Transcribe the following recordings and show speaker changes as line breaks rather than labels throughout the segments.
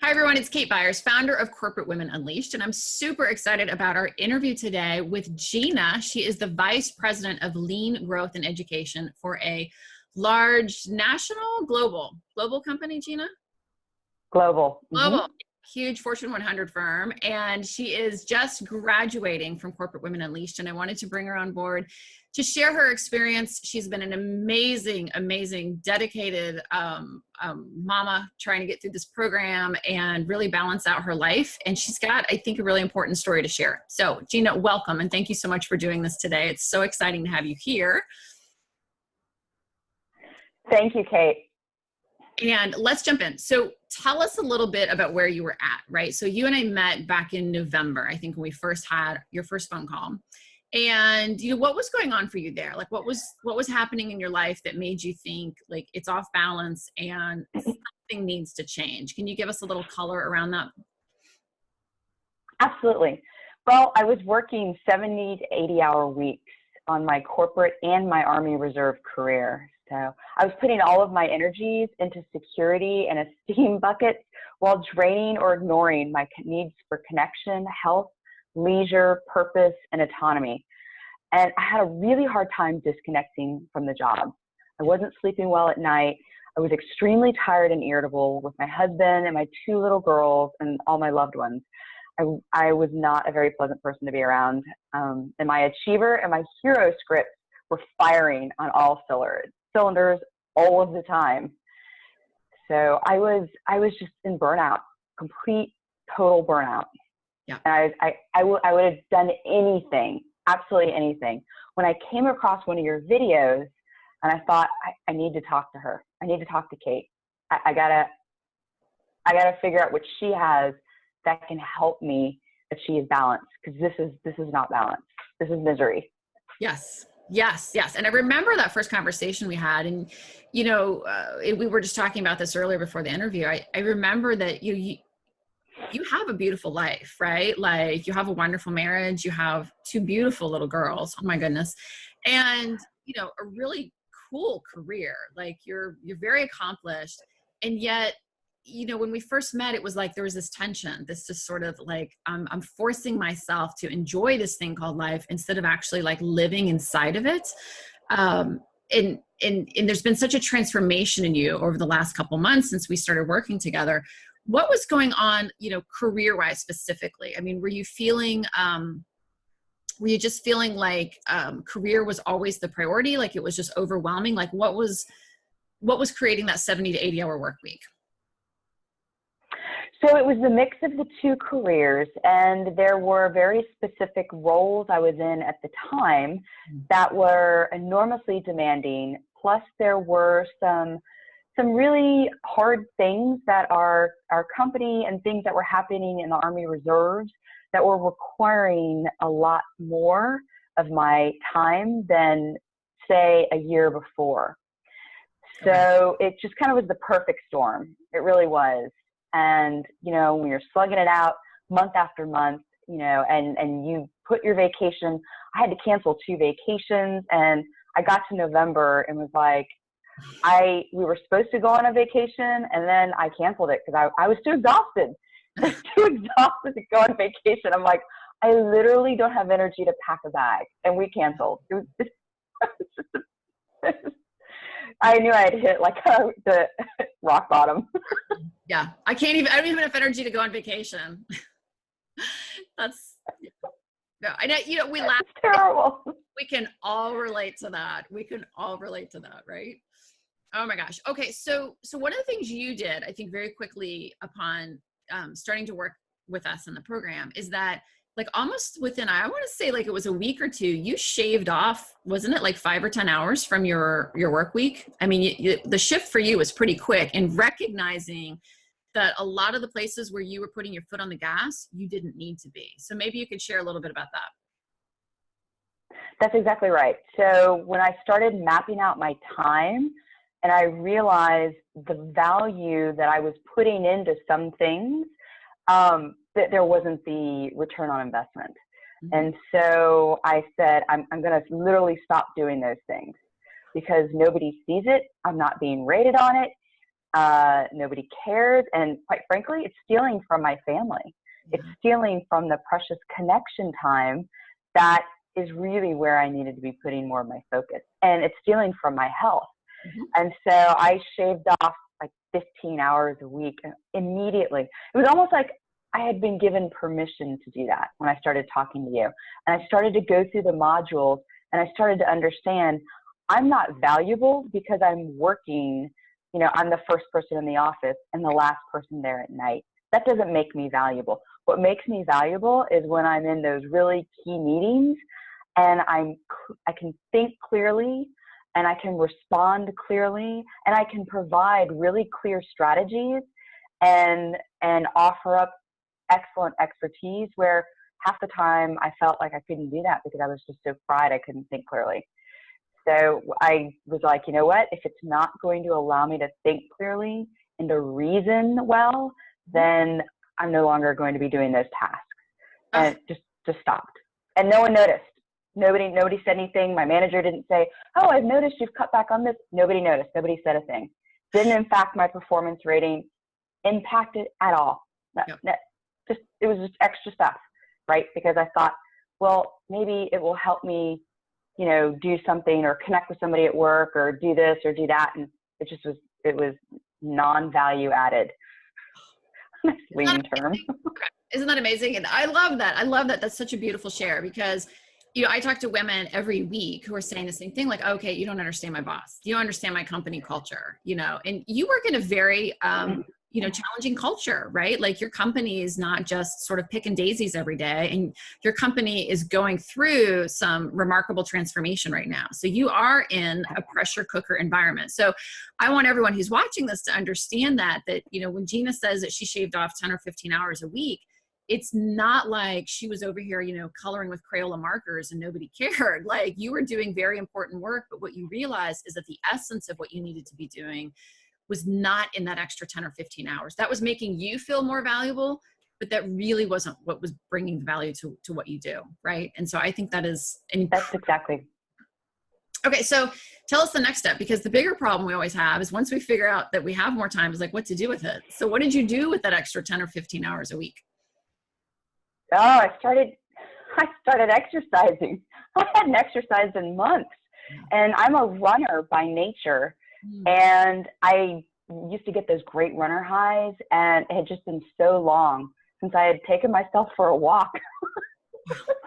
Hi, everyone. It's Kate Byars, founder of Corporate Women Unleashed, and I'm super excited about our interview today with Gina. She is the Vice President of Lean Growth and Education for a large national, global company, Gina?
Global.
Global. Huge Fortune 100 firm. And she is just graduating from Corporate Women Unleashed. And I wanted to bring her on board to share her experience. She's been an amazing, dedicated mama trying to get through this program and really balance out her life. And she's got, I think, a really important story to share. So Gina, welcome. And thank you so much for doing this today. It's so exciting to have you here.
Thank you, Kate.
And let's jump in. So tell us a little bit about where you were at, right? So you and I met back in November, I think, when we first had your first phone call. And what was going on for you there? Like what was happening in your life that made you think like it's off balance and something needs to change? Can you give us a little color around that?
Absolutely. Well, I was working 70 to 80-hour weeks on my corporate and my Army Reserve career. So I was putting all of my energies into security and esteem buckets while draining or ignoring my needs for connection, health, leisure, purpose, and autonomy. And I had a really hard time disconnecting from the job. I wasn't sleeping well at night. I was extremely tired and irritable with my husband and my 2 little girls and all my loved ones. I was not a very pleasant person to be around. And my achiever and my hero scripts were firing on all cylinders all of the time. So I was just in burnout, complete, total burnout.
Yeah.
And I would have done anything, absolutely anything. When I came across one of your videos and I thought, I need to talk to her. I need to talk to Kate. I gotta figure out what she has that can help me achieve balance, because this is not balance. This is misery.
Yes. And I remember that first conversation we had, and, we were just talking about this earlier before the interview. I remember that you have a beautiful life, right? Like you have a wonderful marriage, you have 2 beautiful little girls. Oh my goodness. And, a really cool career. Like you're very accomplished. And yet, when we first met, it was like there was this tension, this just sort of like I'm forcing myself to enjoy this thing called life instead of actually like living inside of it. And there's been such a transformation in you over the last couple months since we started working together. What was going on, career-wise specifically? I mean, were you just feeling like career was always the priority? Like it was just overwhelming? Like what was creating that 70 to 80-hour work week?
So it was the mix of the 2 careers, and there were very specific roles I was in at the time that were enormously demanding. Plus there were some really hard things that our company and things that were happening in the Army Reserves that were requiring a lot more of my time than, say, a year before. So it just kind of was the perfect storm. It really was. And, when you're slugging it out month after month, and you put your vacation, I had to cancel 2 vacations, and I got to November and was like, we were supposed to go on a vacation, and then I canceled it because I was too exhausted. I was too exhausted to go on vacation. I'm like, I literally don't have energy to pack a bag, and we canceled. I knew I had hit like the rock bottom.
Yeah. I don't even have enough energy to go on vacation. That's, no, I know, we laugh.
It's terrible.
We can all relate to that. Right? Oh my gosh. Okay. So one of the things you did, I think very quickly upon starting to work with us in the program is that like almost within, I want to say like it was a week or 2, you shaved off, wasn't it like 5 or 10 hours from your work week? I mean, the shift for you was pretty quick, and recognizing that a lot of the places where you were putting your foot on the gas, you didn't need to be. So maybe you could share a little bit about that.
That's exactly right. So when I started mapping out my time and I realized the value that I was putting into some things, that there wasn't the return on investment. Mm-hmm. And so I said, I'm going to literally stop doing those things because nobody sees it. I'm not being rated on it. Nobody cares. And quite frankly, it's stealing from my family. It's stealing from the precious connection time that is really where I needed to be putting more of my focus. And it's stealing from my health. And so I shaved off like 15 hours a week immediately. It was almost like I had been given permission to do that when I started talking to you. And I started to go through the modules, and I started to understand I'm not valuable because I'm working, you know, I'm the first person in the office and the last person there at night. That doesn't make me valuable. What makes me valuable is when I'm in those really key meetings and I can think clearly, and I can respond clearly, and I can provide really clear strategies and offer up excellent expertise, where half the time I felt like I couldn't do that because I was just so fried I couldn't think clearly. So I was like, you know what, if it's not going to allow me to think clearly and to reason well, then I'm no longer going to be doing those tasks. And it just stopped. And no one noticed. Nobody said anything. My manager didn't say, oh, I've noticed you've cut back on this. Nobody noticed. Nobody said a thing. Didn't impact my performance rating, impacted at all. It was just extra stuff, right? Because I thought, well, maybe it will help me, you know, do something or connect with somebody at work or do this or do that. And it was non-value added. Lean term.
Isn't that amazing? And I love that. I love that. That's such a beautiful share, because, you know, I talk to women every week who are saying the same thing, like, okay, you don't understand my boss. You don't understand my company culture, you know, and you work in a very, you know, challenging culture, right? Like your company is not just sort of picking daisies every day, and your company is going through some remarkable transformation right now. So you are in a pressure cooker environment. So I want everyone who's watching this to understand that, you know, when Gina says that she shaved off 10 or 15 hours a week, it's not like she was over here, you know, coloring with Crayola markers and nobody cared. Like, you were doing very important work, but what you realized is that the essence of what you needed to be doing was not in that extra 10 or 15 hours. That was making you feel more valuable, but that really wasn't what was bringing the value to what you do, right? And so I think that is
that's exactly.
Okay, so tell us the next step, because the bigger problem we always have is once we figure out that we have more time, is like what to do with it. So what did you do with that extra 10 or 15 hours a week?
Oh, I started exercising. I hadn't exercised in months, and I'm a runner by nature. And I used to get those great runner highs, and it had just been so long since I had taken myself for a walk.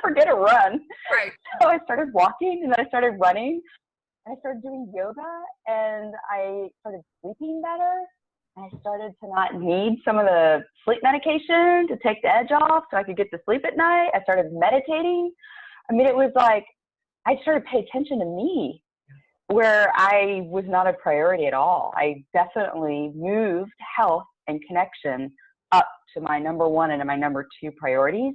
Forget a run.
Right.
So I started walking, and then I started running. I started doing yoga, and I started sleeping better. I started to not need some of the sleep medication to take the edge off so I could get to sleep at night. I started meditating. I mean, it was like I started to pay attention to me, where I was not a priority at all. I definitely moved health and connection up to my number one and my number two priorities,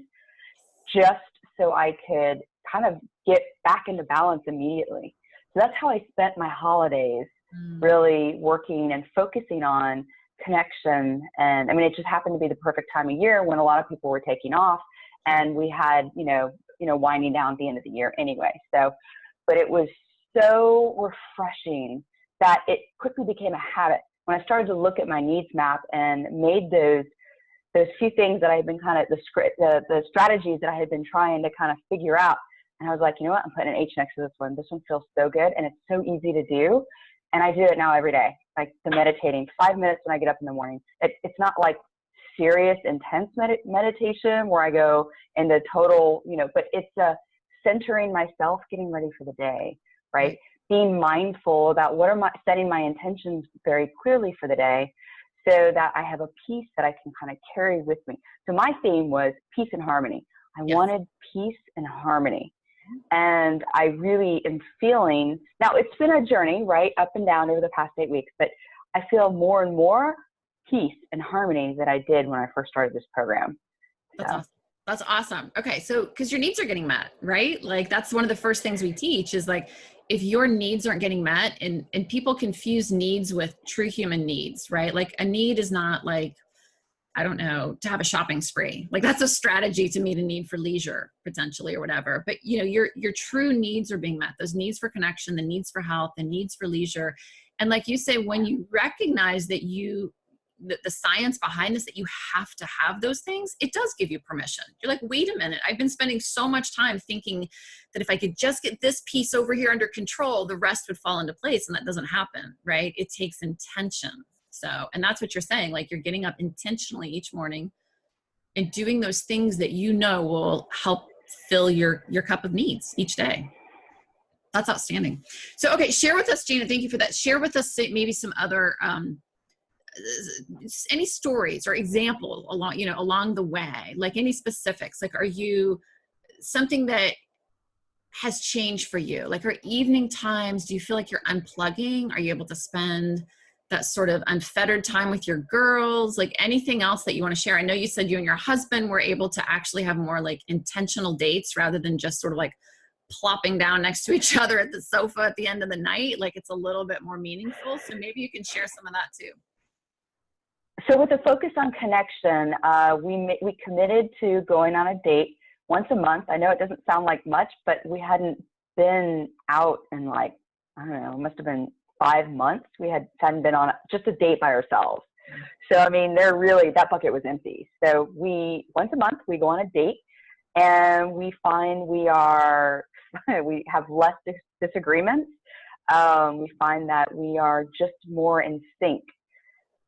just so I could kind of get back into balance immediately. So that's how I spent my holidays, really working and focusing on connection. And I mean, it just happened to be the perfect time of year when a lot of people were taking off, and we had, you know, winding down at the end of the year anyway. So, but it was so refreshing that it quickly became a habit. When I started to look at my needs map and made those few things that I had been kind of the strategies that I had been trying to kind of figure out, and I was like, you know what, I'm putting an H next to this one. This one feels so good, and it's so easy to do, and I do it now every day. Like the meditating, 5 minutes when I get up in the morning. It's not like serious, intense meditation where I go into total, you know, but it's centering myself, getting ready for the day. Right? Being mindful about setting my intentions very clearly for the day, so that I have a peace that I can kind of carry with me. So my theme was peace and harmony. I wanted peace and harmony. And I really am feeling, now it's been a journey, right? Up and down over the past 8 weeks, but I feel more and more peace and harmony than I did when I first started this program.
That's awesome. That's awesome. Okay. So, cause your needs are getting met, right? Like that's one of the first things we teach is like, if your needs aren't getting met, and people confuse needs with true human needs, right? Like a need is not like, I don't know, to have a shopping spree. Like that's a strategy to meet a need for leisure potentially or whatever. But you know, your true needs are being met. Those needs for connection, the needs for health, the needs for leisure. And like you say, when you recognize that the science behind this, that you have to have those things, it does give you permission. You're like, wait a minute, I've been spending so much time thinking that if I could just get this piece over here under control, the rest would fall into place. And that doesn't happen, right? It takes intention. So, and that's what you're saying, like you're getting up intentionally each morning and doing those things that you know will help fill your cup of needs each day. That's outstanding. So, okay, share with us, Gina, thank you for that. Share with us maybe some other, any stories or example along the way, like any specifics, like, are you something that has changed for you? Like, our evening times, do you feel like you're unplugging? Are you able to spend that sort of unfettered time with your girls? Like, anything else that you want to share? I know you said you and your husband were able to actually have more like intentional dates rather than just sort of like plopping down next to each other at the sofa at the end of the night. Like, it's a little bit more meaningful. So maybe you can share some of that too.
So with a focus on connection, we committed to going on a date once a month. I know it doesn't sound like much, but we hadn't been out in like, I don't know, it must have been 5 months. We hadn't been on just a date by ourselves. So, I mean, that bucket was empty. So once a month, we go on a date, and we find we have less disagreements. We find that we are just more in sync.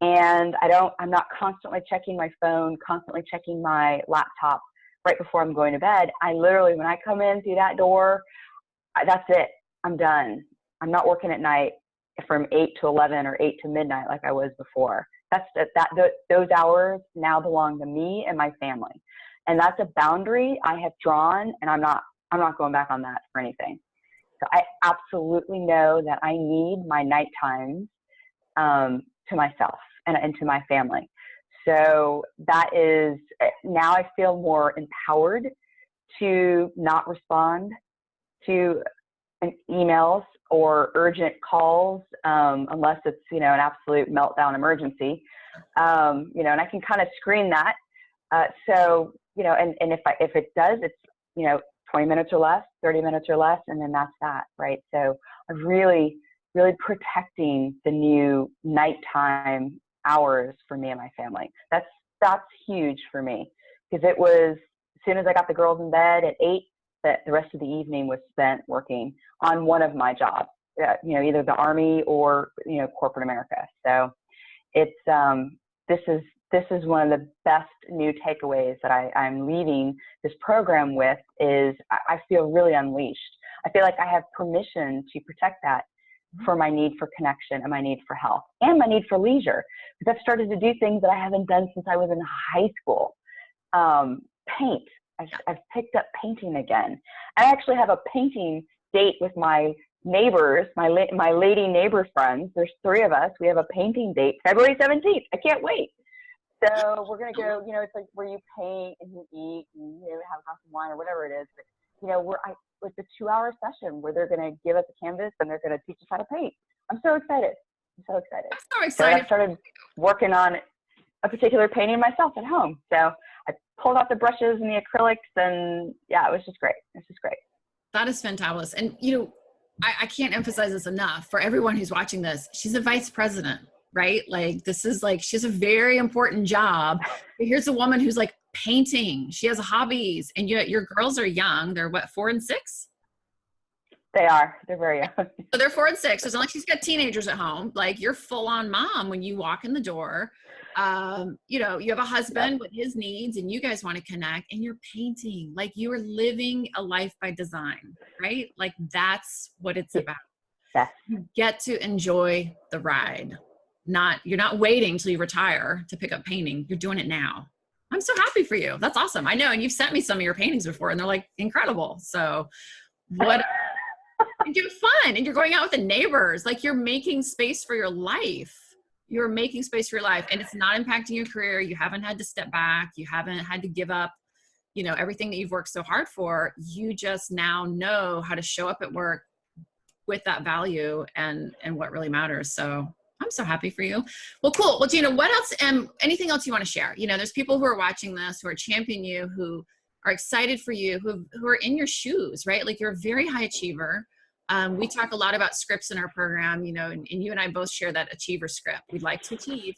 And I'm not constantly checking my phone, constantly checking my laptop right before I'm going to bed. I literally, when I come in through that door, that's it. I'm done. I'm not working at night from 8 to 11 or 8 to midnight like I was before. Those hours now belong to me and my family. And that's a boundary I have drawn, and I'm not going back on that for anything. So I absolutely know that I need my night times to myself and to my family. So that is, now I feel more empowered to not respond to emails or urgent calls unless it's, an absolute meltdown emergency. And I can kind of screen that. So, and if it does, it's, 20 minutes or less, 30 minutes or less, and then that's that, right? So I'm really protecting the new nighttime hours for me and my family. That's huge for me, because it was, as soon as I got the girls in bed at 8, that the rest of the evening was spent working on one of my jobs, either the Army or, corporate America. So it's, this is one of the best new takeaways that I'm leaving this program with, is I feel really unleashed. I feel like I have permission to protect that for my need for connection and my need for health and my need for leisure, because I've started to do things that I haven't done since I was in high school. Paint. I've picked up painting again. I actually have a painting date with my neighbors, my lady neighbor friends. There's 3 of us. We have a painting date February 17th. I can't wait. So we're going to go, it's like where you paint and you eat and, have a glass of wine or whatever it is. But, it's a 2-hour session where they're going to give us a canvas and they're going to teach us how to paint. I'm so excited. I'm so excited.
I'm so excited.
So I started working on a particular painting myself at home. So I pulled out the brushes and the acrylics, and yeah, it was just great. It's just great.
That is fantabulous. And, I can't emphasize this enough for everyone who's watching this. She's a vice president, right? Like, this is like, she has a very important job. But here's a woman who's like painting. She has hobbies, and your girls are young. They're what, 4 and 6?
They are. They're very young.
So they're 4 and 6. So it's not like she's got teenagers at home. Like, you're full on mom when you walk in the door. You have a husband with his needs, and you guys want to connect, and you're painting. Like, you are living a life by design, right? Like, that's what it's about.
Yes.
You get to enjoy the ride. You're not waiting till you retire to pick up painting. You're doing it now. I'm so happy for you. That's awesome. I know. And you've sent me some of your paintings before, and they're like incredible. So and you're fun, and you're going out with the neighbors. Like, you're making space for your life. You're making space for your life, and it's not impacting your career. You haven't had to step back. You haven't had to give up, everything that you've worked so hard for. You just now know how to show up at work with that value and what really matters. So I'm so happy for you. Well, cool. Well, Gina, what else, anything else you want to share? There's people who are watching this, who are championing you, who are excited for you, who are in your shoes, right? Like, you're a very high achiever. We talk a lot about scripts in our program, you know, and you and I both share that achiever script. We'd like to achieve,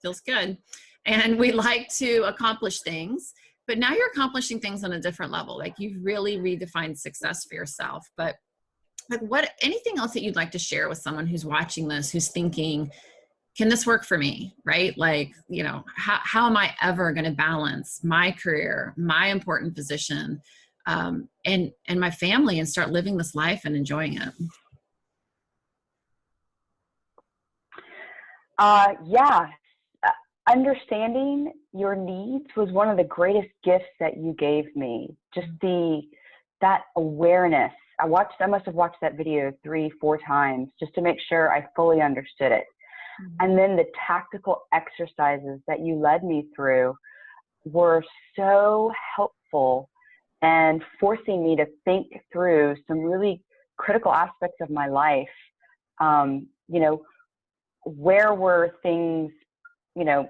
feels good. And we like to accomplish things, but now you're accomplishing things on a different level. Like you've really redefined success for yourself. But like anything else that you'd like to share with someone who's watching this, who's thinking, can this work for me? Right? Like, you know, how am I ever going to balance my career, my important position, and my family, and start living this life and enjoying it?
Yeah. Understanding your needs was one of the greatest gifts that you gave me. Just that awareness. I must have watched that video 3-4 times just to make sure I fully understood it. And then the tactical exercises that you led me through were so helpful and forcing me to think through some really critical aspects of my life. You know, where were things, you know,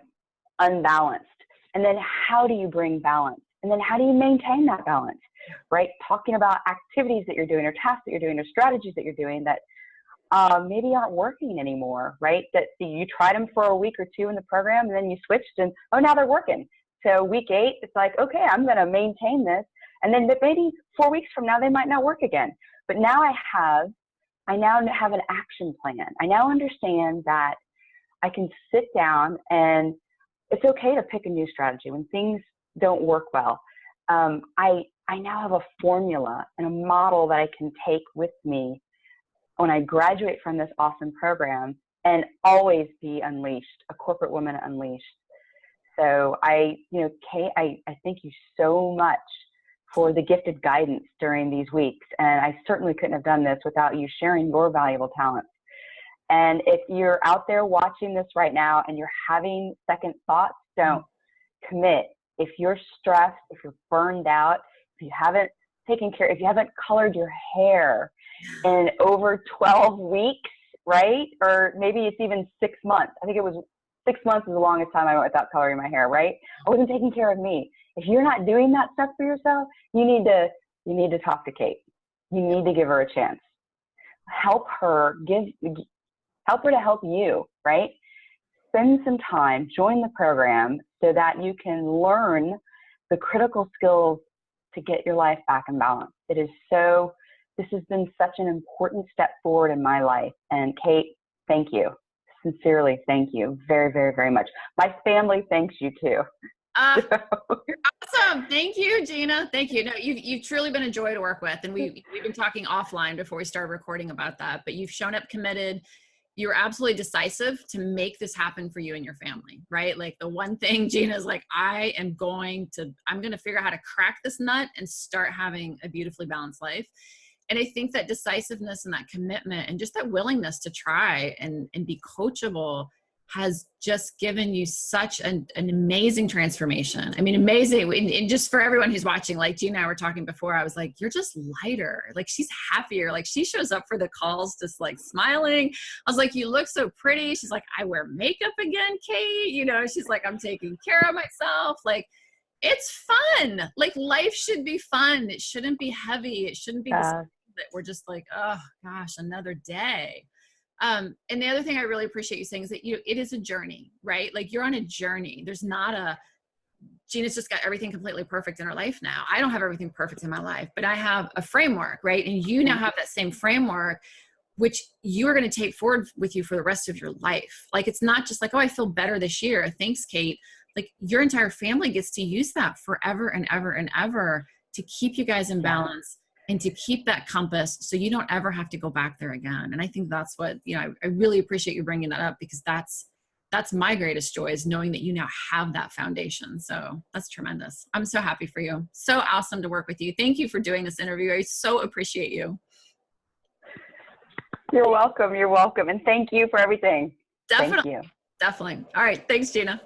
unbalanced? And then how do you bring balance? And then how do you maintain that balance, right? Talking about activities that you're doing or tasks that you're doing or strategies that you're doing that maybe aren't working anymore, right? That you tried them for a week or two in the program and then you switched and, oh, now they're working. So week 8, it's like, okay, I'm going to maintain this. And then maybe 4 weeks from now, they might not work again. But now I now have an action plan. I now understand that I can sit down, and it's okay to pick a new strategy when things don't work well. I now have a formula and a model that I can take with me when I graduate from this awesome program and always be unleashed, a corporate woman unleashed. So Kate, I thank you so much for the gifted guidance during these weeks. And I certainly couldn't have done this without you sharing your valuable talents. And if you're out there watching this right now and you're having second thoughts, don't commit. If you're stressed, if you're burned out, if you haven't colored your hair in over 12 weeks, right? Or maybe it's even 6 months. I think it was 6 months is the longest time I went without coloring my hair, right? I wasn't taking care of me. If you're not doing that stuff for yourself, you need to talk to Kate. You need to give her a chance. Help her to help you, right? Spend some time, join the program so that you can learn the critical skills to get your life back in balance. This has been such an important step forward in my life. And Kate, thank you. Sincerely, thank you very, very, very much. My family thanks you too.
You're awesome. Thank you, Gina. Thank you. No, you've truly been a joy to work with. And we've been talking offline before we started recording about that, but you've shown up committed. You're absolutely decisive to make this happen for you and your family, right? Like the one thing Gina is like, I'm going to figure out how to crack this nut and start having a beautifully balanced life. And I think that decisiveness and that commitment and just that willingness to try and be coachable has just given you such an amazing transformation. I mean, amazing. And just for everyone who's watching, like Gina and I were talking before, I was like, you're just lighter. Like she's happier. Like she shows up for the calls, just like smiling. I was like, you look so pretty. She's like, I wear makeup again, Kate. You know, she's like, I'm taking care of myself. Like it's fun. Like life should be fun. It shouldn't be heavy. It shouldn't be this that we're just like, oh gosh, another day. And the other thing I really appreciate you saying is that it is a journey, right? Like you're on a journey. There's not Gina's just got everything completely perfect in her life now. I don't have everything perfect in my life, but I have a framework, right? And you now have that same framework, which you are going to take forward with you for the rest of your life. Like, it's not just like, oh, I feel better this year. Thanks, Kate. Like your entire family gets to use that forever and ever and ever to keep you guys in balance. And to keep that compass so you don't ever have to go back there again. And I think that's what, I really appreciate you bringing that up, because that's my greatest joy, is knowing that you now have that foundation. So that's tremendous. I'm so happy for you. So awesome to work with you. Thank you for doing this interview. I so appreciate you.
You're welcome. You're welcome. And thank you for everything.
Definitely.
Thank you.
Definitely. All right. Thanks, Gina.